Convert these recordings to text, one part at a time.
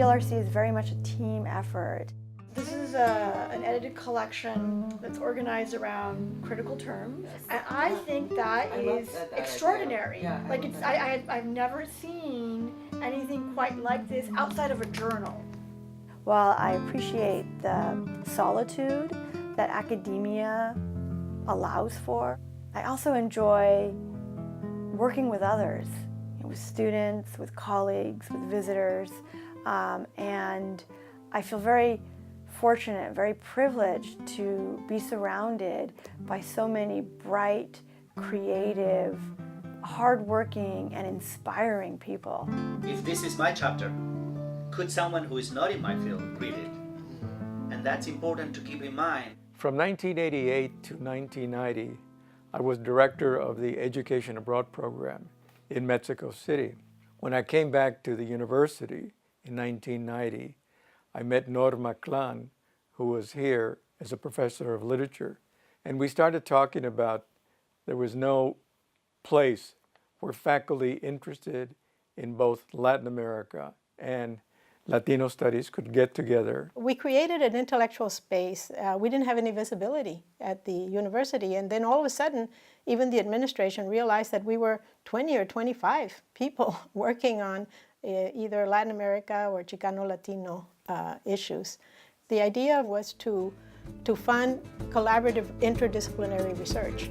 CLRC is very much a team effort. This is an edited collection that's organized around critical terms, and I think that is extraordinary. Like I've never seen anything quite like this outside of a journal. While I appreciate the solitude that academia allows for, I also enjoy working with others, with students, with colleagues, with visitors, and I feel very fortunate, very privileged to be surrounded by so many bright, creative, hardworking, and inspiring people. If this is my chapter, could someone who is not in my field read it? And that's important to keep in mind. From 1988 to 1990, I was director of the Education Abroad program in Mexico City. When I came back to the university in 1990, I met Norma Clan, who was here as a professor of literature. And we started talking about there was no place where faculty interested in both Latin America and Latino studies could get together. We created an intellectual space. We didn't have any visibility at the university, and then all of a sudden, even the administration realized that we were 20 or 25 people working on either Latin America or Chicano Latino issues. The idea was to fund collaborative interdisciplinary research.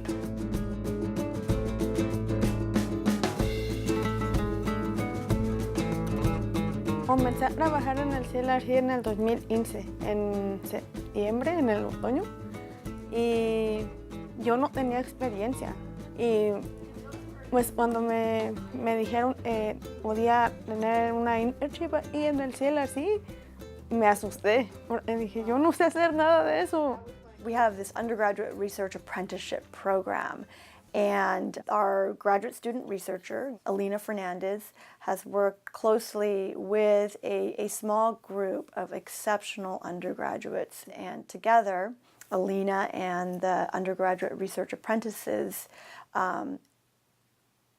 Comencé a trabajar en el CLRC en el 2015, en septiembre, en el otoño, y yo no tenía experiencia. Y pues cuando me dijeron podía tener una internship ahí en el CLRC, me asusté, porque dije, yo no sé hacer nada de eso. We have this undergraduate research apprenticeship program. And our graduate student researcher, Alina Fernandez, has worked closely with a small group of exceptional undergraduates. And together, Alina and the undergraduate research apprentices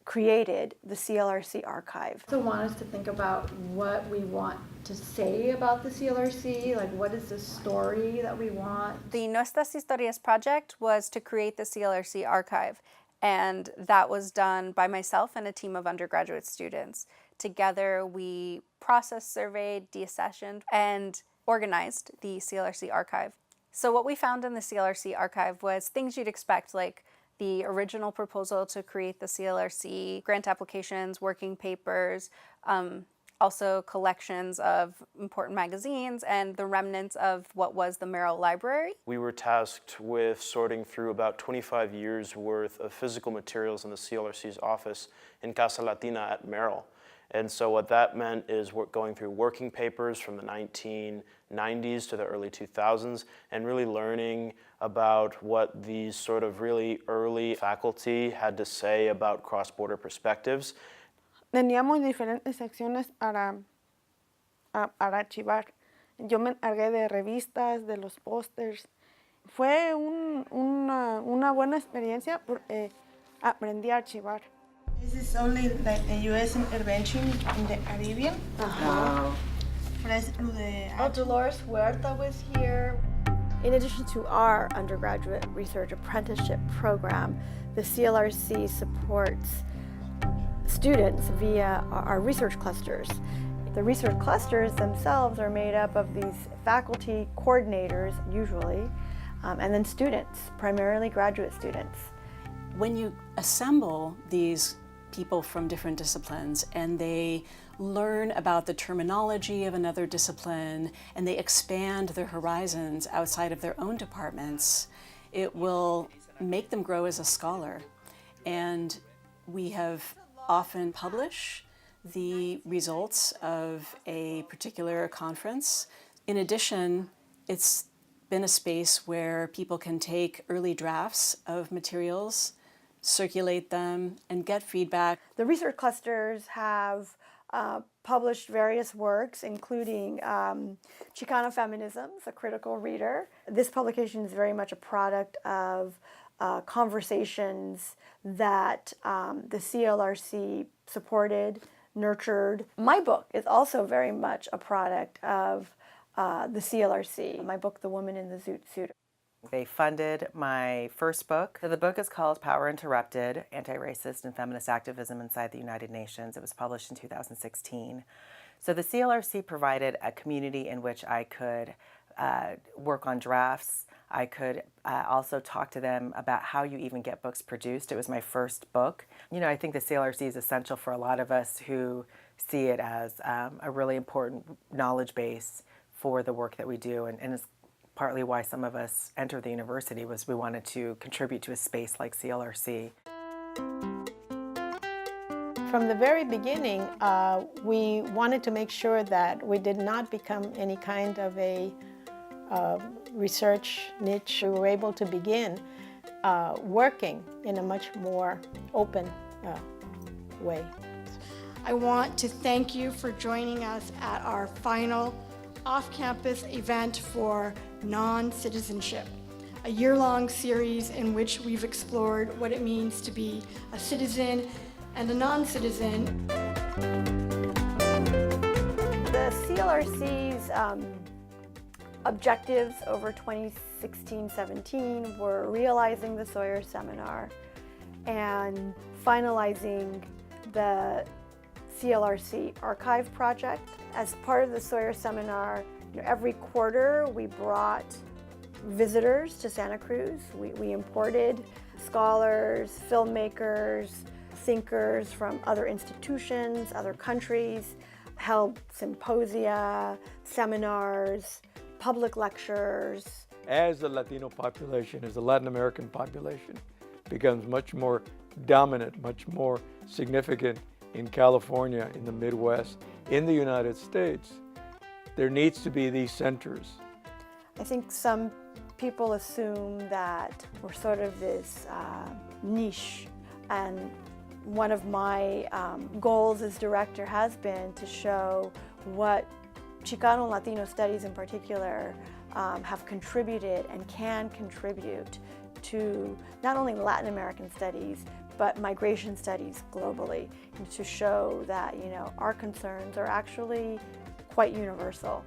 created the CLRC archive. So I want us to think about what we want to say about the CLRC, like what is the story that we want. The Nuestras Historias project was to create the CLRC archive. And that was done by myself and a team of undergraduate students. Together, we processed, surveyed, deaccessioned, and organized the CLRC archive. So what we found in the CLRC archive was things you'd expect, like the original proposal to create the CLRC, grant applications, working papers, also collections of important magazines and the remnants of what was the Merrill Library. We were tasked with sorting through about 25 years worth of physical materials in the CLRC's office in Casa Latina at Merrill. And so what that meant is we're going through working papers from the 1990s to the early 2000s and really learning about what these sort of really early faculty had to say about cross-border perspectives. Teníamos diferentes secciones para archivar. Yo me encargué de revistas, de los pósters. Fue una buena experiencia porque aprendí a archivar. This is only like the U.S. intervention in the Caribbean. Wow. Dolores Huerta was here. In addition to our undergraduate research apprenticeship program, the CLRC supports students via our research clusters. The research clusters themselves are made up of these faculty coordinators, usually, and then students, primarily graduate students. When you assemble these people from different disciplines and they learn about the terminology of another discipline and they expand their horizons outside of their own departments, it will make them grow as a scholar. And we have often publish the results of a particular conference. In addition, it's been a space where people can take early drafts of materials, circulate them, and get feedback. The research clusters have published various works, including Chicano Feminisms, a critical reader. This publication is very much a product of conversations that the CLRC supported nurtured. My book is also very much a product of the CLRC. My book, The Woman in the Zoot Suit. They funded my first book. So the book is called Power Interrupted, Anti-Racist and Feminist Activism Inside the United Nations. It was published in 2016. So the CLRC provided a community in which I could work on drafts. I could also talk to them about how you even get books produced. It was my first book. You know, I think the CLRC is essential for a lot of us who see it as a really important knowledge base for the work that we do, and it's partly why some of us entered the university, was we wanted to contribute to a space like CLRC. From the very beginning, we wanted to make sure that we did not become any kind of a research niche. We were able to begin working in a much more open way. I want to thank you for joining us at our final off-campus event for non-citizenship, a year-long series in which we've explored what it means to be a citizen and a non-citizen. The CLRC's objectives over 2016-17 were realizing the Sawyer Seminar and finalizing the CLRC archive project. As part of the Sawyer Seminar, every quarter we brought visitors to Santa Cruz. We imported scholars, filmmakers, thinkers from other institutions, other countries, held symposia, seminars, public lectures. As the Latino population, as the Latin American population becomes much more dominant, much more significant in California, in the Midwest, in the United States, there needs to be these centers. I think some people assume that we're sort of this niche, and one of my goals as director has been to show what Chicano Latino studies in particular have contributed and can contribute to not only Latin American studies, but migration studies globally, and to show that, our concerns are actually quite universal.